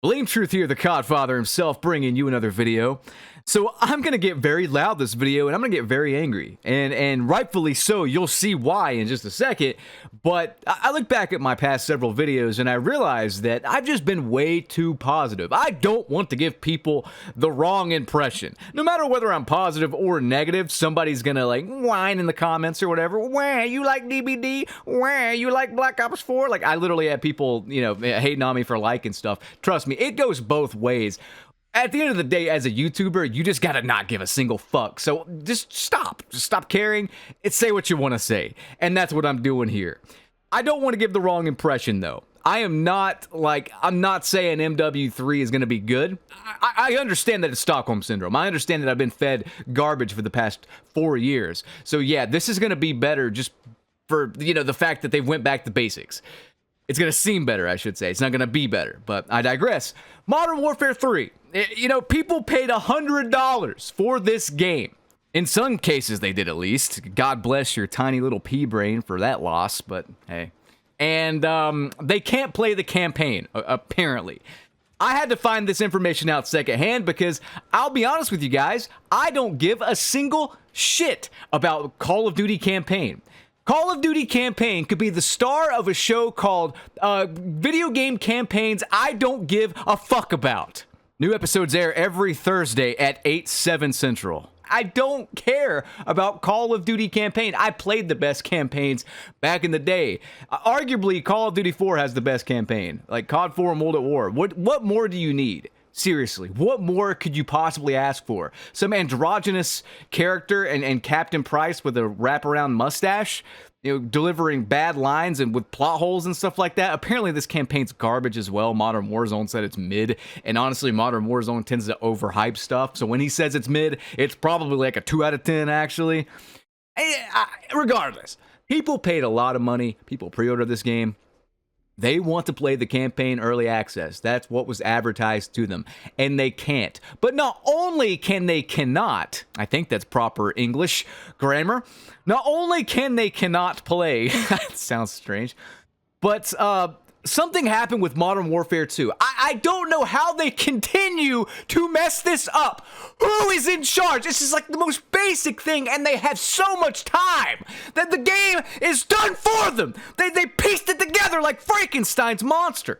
Blame Truth here, the Codfather himself, bringing you another video. So I'm going to get very loud this video, and I'm going to get very angry. And rightfully so. You'll see why in just a second. But I look back at my past several videos, and I realize that I've just been way too positive. I don't want to give people the wrong impression. No matter whether I'm positive or negative, somebody's going to like whine in the comments or whatever. Wah, you like DBD? Wah, you like Black Ops 4? Like, I literally have people, hating on me for liking stuff. Trust me, it goes both ways. At the end of the day, as a YouTuber, you just gotta not give a single fuck. So just stop. Just stop caring and say what you want to say. And that's what I'm doing here. I don't want to give the wrong impression, though. I'm not saying MW3 is going to be good. I understand that it's Stockholm Syndrome. I understand that I've been fed garbage for the past 4 years. So yeah, this is going to be better just for, the fact that they went back to basics. It's going to seem better, I should say. It's not going to be better, but I digress. Modern Warfare 3. People paid $100 for this game. In some cases, they did at least. God bless your tiny little pea brain for that loss, but hey. And they can't play the campaign, apparently. I had to find this information out secondhand because I'll be honest with you guys, I don't give a single shit about Call of Duty campaign. Call of Duty campaign could be the star of a show called Video Game Campaigns I Don't Give a Fuck About. New episodes air every Thursday at 8, 7 Central. I don't care about Call of Duty campaign. I played the best campaigns back in the day. Arguably, Call of Duty 4 has the best campaign. Like COD 4 and World at War. What more do you need? Seriously, what more could you possibly ask for? Some androgynous character and Captain Price with a wraparound mustache, delivering bad lines and with plot holes and stuff like that. Apparently, this campaign's garbage as well. Modern Warzone said it's mid, and honestly, Modern Warzone tends to overhype stuff. So when he says it's mid, it's probably like a 2 out of 10, actually. Regardless, people paid a lot of money. People pre-ordered this game. They want to play the campaign early access. That's what was advertised to them. And they can't. But not only cannot, I think that's proper English grammar. Not only cannot play, that sounds strange, but something happened with Modern Warfare 2. I don't know how they continue to mess this up. Who is in charge? This is like the most basic thing, and they have so much time that the game is done for them. They pieced it together like Frankenstein's monster.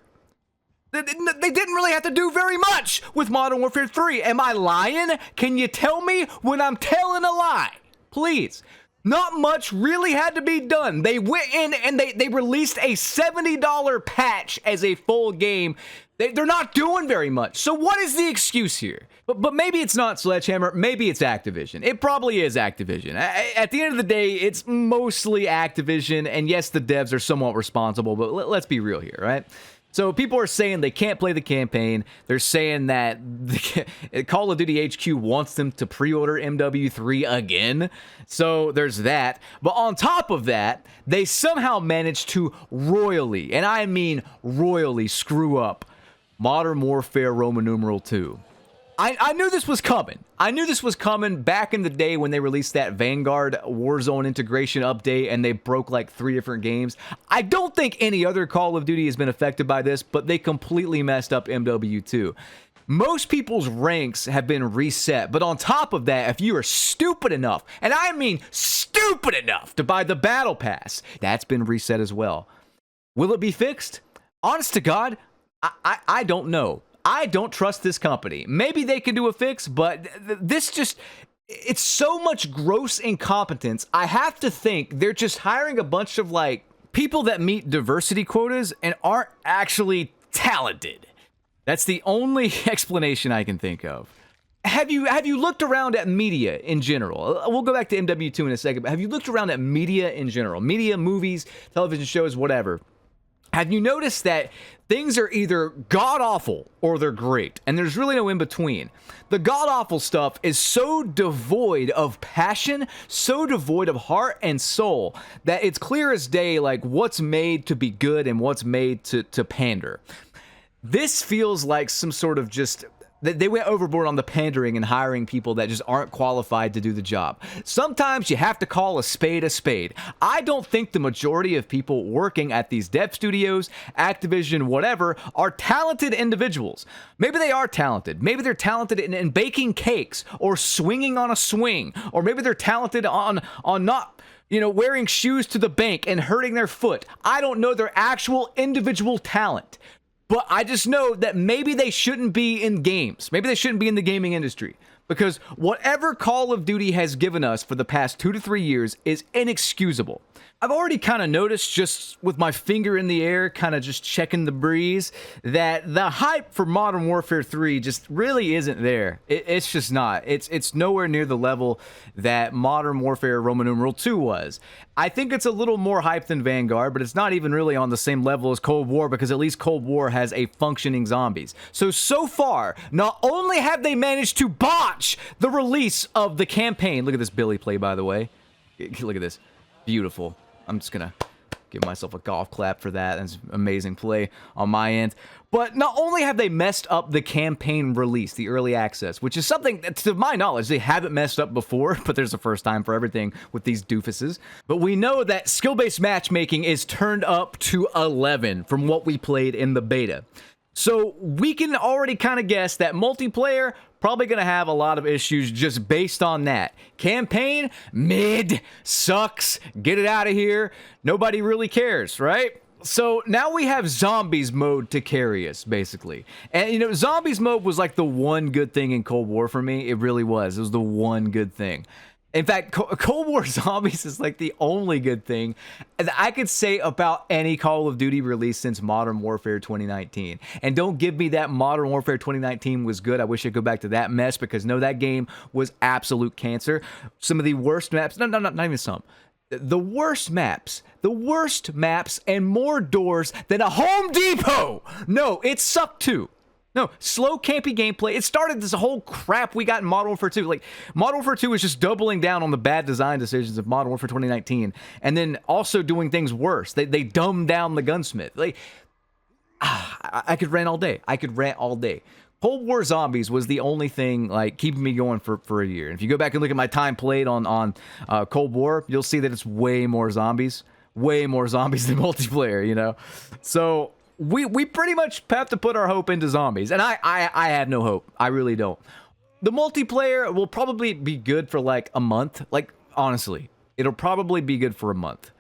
They didn't really have to do very much with Modern Warfare 3. Am I lying? Can you tell me when I'm telling a lie? Please. Not much really had to be done. They went in and they released a $70 patch as a full game. They're not doing very much. So what is the excuse here? But maybe it's not Sledgehammer. Maybe it's Activision. It probably is Activision. At the end of the day, it's mostly Activision. And yes, the devs are somewhat responsible, but let's be real here, right? So people are saying they can't play the campaign. They're saying that Call of Duty HQ wants them to pre-order MW3 again. So there's that. But on top of that, they somehow managed to royally, and I mean royally, screw up Modern Warfare Roman numeral 2. I knew this was coming. I knew this was coming back in the day when they released that Vanguard Warzone integration update and they broke like 3 different games. I don't think any other Call of Duty has been affected by this, but they completely messed up MW2. Most people's ranks have been reset, but on top of that, if you are stupid enough, and I mean stupid enough, to buy the Battle Pass, that's been reset as well. Will it be fixed? Honest to God, I don't know. I don't trust this company. Maybe they can do a fix, but it's so much gross incompetence. I have to think they're just hiring a bunch of like people that meet diversity quotas and aren't actually talented. That's the only explanation I can think of. Have you looked around at media in general? We'll go back to MW2 in a second, but have you looked around at media in general? Media, movies, television shows, whatever. Have you noticed that things are either god-awful or they're great, and there's really no in-between? The god-awful stuff is so devoid of passion, so devoid of heart and soul, that it's clear as day like what's made to be good and what's made to pander. This feels like some sort of just They went overboard on the pandering and hiring people that just aren't qualified to do the job. Sometimes you have to call a spade a spade. I don't think the majority of people working at these dev studios, Activision, whatever, are talented individuals. Maybe they are talented. Maybe they're talented in baking cakes or swinging on a swing. Or maybe they're talented on not, wearing shoes to the bank and hurting their foot. I don't know their actual individual talent. But I just know that maybe they shouldn't be in games. Maybe they shouldn't be in the gaming industry. Because whatever Call of Duty has given us for the past 2 to 3 years is inexcusable. I've already kind of noticed, just with my finger in the air, kind of just checking the breeze, that the hype for Modern Warfare 3 just really isn't there. It's just not. It's nowhere near the level that Modern Warfare Roman numeral 2 was. I think it's a little more hype than Vanguard, but it's not even really on the same level as Cold War, because at least Cold War has a functioning zombies. So far, not only have they managed to botch the release of the campaign. Look at this Billy play, by the way. Look at this. Beautiful. I'm just going to give myself a golf clap for that. That's amazing play on my end. But not only have they messed up the campaign release, the early access, which is something that, to my knowledge, they haven't messed up before, but there's a first time for everything with these doofuses. But we know that skill-based matchmaking is turned up to 11 from what we played in the beta. So we can already kind of guess that multiplayer probably going to have a lot of issues just based on that. Campaign, mid, sucks, get it out of here. Nobody really cares, right? So now we have zombies mode to carry us, basically. And, zombies mode was like the one good thing in Cold War for me. It really was. It was the one good thing. In fact, Cold War Zombies is like the only good thing that I could say about any Call of Duty release since Modern Warfare 2019. And don't give me that Modern Warfare 2019 was good. I wish I'd go back to that mess, because no, that game was absolute cancer. Some of the worst maps, not even some. The worst maps and more doors than a Home Depot. No, it sucked too. No, slow, campy gameplay. It started this whole crap we got in Modern Warfare 2. Like, Modern Warfare 2 is just doubling down on the bad design decisions of Modern Warfare 2019, and then also doing things worse. They dumbed down the gunsmith. Like, I could rant all day. Cold War Zombies was the only thing, like, keeping me going for a year. And if you go back and look at my time played on Cold War, you'll see that it's way more zombies than multiplayer, So we pretty much have to put our hope into zombies. And I have no hope. I really don't. The multiplayer will probably be good for like a month. Like, honestly, it'll probably be good for a month.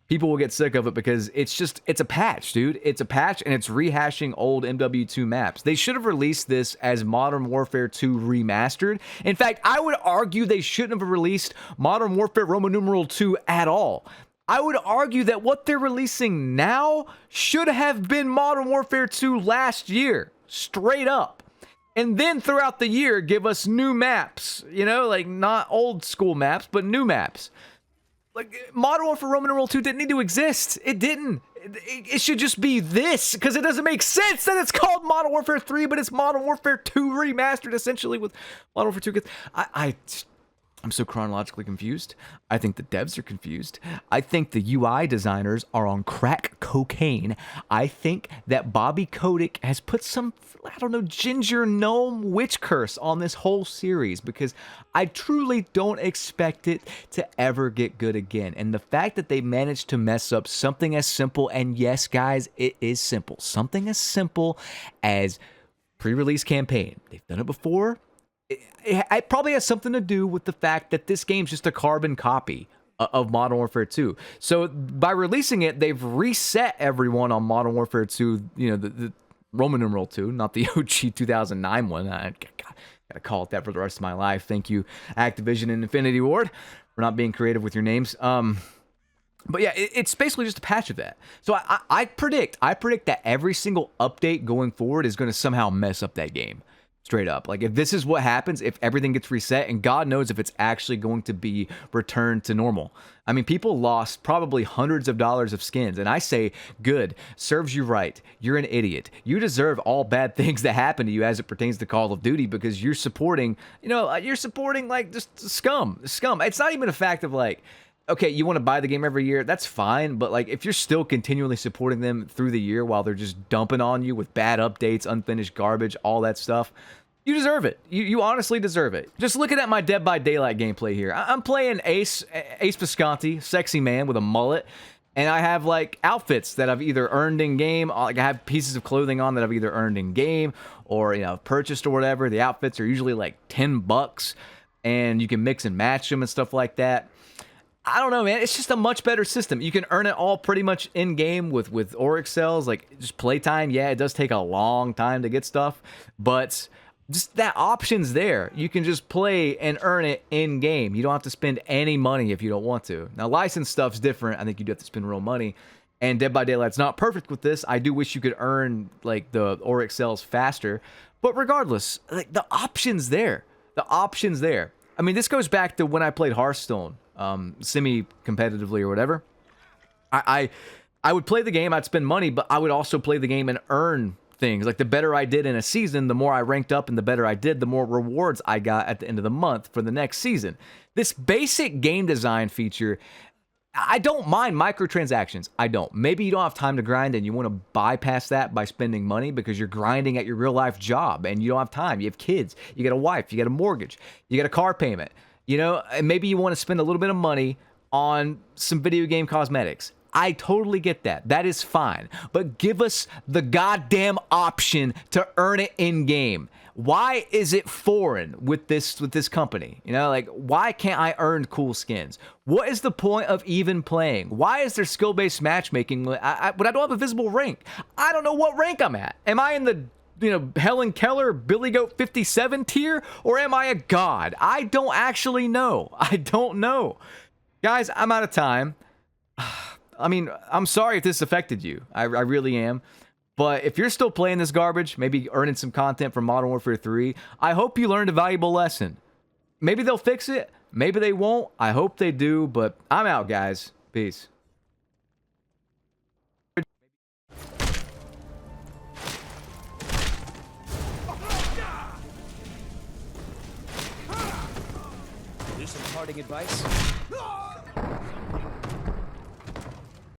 People will get sick of it because it's a patch, dude. It's a patch, and it's rehashing old MW2 maps. They should have released this as Modern Warfare 2 Remastered. In fact, I would argue they shouldn't have released Modern Warfare Roman numeral 2 at all. I would argue that what they're releasing now should have been Modern Warfare 2 last year, straight up. And then throughout the year, give us new maps, like not old school maps, but new maps. Like, Modern Warfare Roman numeral 2 didn't need to exist. It didn't. It should just be this, because it doesn't make sense that it's called Modern Warfare 3, but it's Modern Warfare 2 Remastered, essentially, with Modern Warfare 2. I'm so chronologically confused. I think the devs are confused. I think the UI designers are on crack cocaine. I think that Bobby Kotick has put some, ginger gnome witch curse on this whole series, because I truly don't expect it to ever get good again. And the fact that they managed to mess up something as simple, and yes, guys, it is simple, something as simple as pre-release campaign. They've done it before. It probably has something to do with the fact that this game's just a carbon copy of Modern Warfare 2. So by releasing it, they've reset everyone on Modern Warfare 2, the Roman numeral 2, not the OG 2009 one. I gotta call it that for the rest of my life. Thank you, Activision and Infinity Ward, for not being creative with your names. But yeah, it's basically just a patch of that. So I predict that every single update going forward is going to somehow mess up that game. Straight up. Like, if this is what happens, if everything gets reset, and God knows if it's actually going to be returned to normal. I mean, people lost probably hundreds of dollars of skins, and I say, good, serves you right. You're an idiot. You deserve all bad things that happen to you as it pertains to Call of Duty, because you're supporting, like, just scum. It's not even a fact of, like, okay, you want to buy the game every year, that's fine, but like, if you're still continually supporting them through the year while they're just dumping on you with bad updates, unfinished garbage, all that stuff, You deserve it. You honestly deserve it. Just looking at my Dead by Daylight gameplay here. I'm playing Ace Visconti, sexy man with a mullet. And I have, like, outfits that I've either earned in-game. Like, I have pieces of clothing on that I've either earned in-game or, you know, purchased or whatever. The outfits are usually, like, $10. And you can mix and match them and stuff like that. I don't know, man. It's just a much better system. You can earn it all pretty much in-game with Oryx cells. Like, just playtime, yeah, it does take a long time to get stuff. But just that option's there. You can just play and earn it in-game. You don't have to spend any money if you don't want to. Now, licensed stuff's different. I think you do have to spend real money. And Dead by Daylight's not perfect with this. I do wish you could earn, like, the Oryx cells faster. But regardless, like, the option's there. The option's there. I mean, this goes back to when I played Hearthstone, semi-competitively or whatever. I would play the game, I'd spend money, but I would also play the game and earn things. Like, the better I did in a season, the more I ranked up, and the better I did, the more rewards I got at the end of the month for the next season. This basic game design feature, I don't mind microtransactions. I don't. Maybe you don't have time to grind and you want to bypass that by spending money because you're grinding at your real life job and you don't have time. You have kids, you got a wife, you got a mortgage, you got a car payment. You know, and maybe you want to spend a little bit of money on some video game cosmetics. I totally get that. That is fine. But give us the goddamn option to earn it in game. Why is it foreign with this company? You know, like, why can't I earn cool skins? What is the point of even playing? Why is there skill-based matchmaking when I don't have a visible rank? I don't know what rank I'm at. Am I in the, you know, Helen Keller, Billy Goat 57 tier? Or am I a god? I don't actually know. I don't know. Guys, I'm out of time. I mean, I'm sorry if this affected you. I really am. But if you're still playing this garbage, maybe earning some content from Modern Warfare 3, I hope you learned a valuable lesson. Maybe they'll fix it. Maybe they won't. I hope they do. But I'm out, guys. Peace. Here's some parting advice.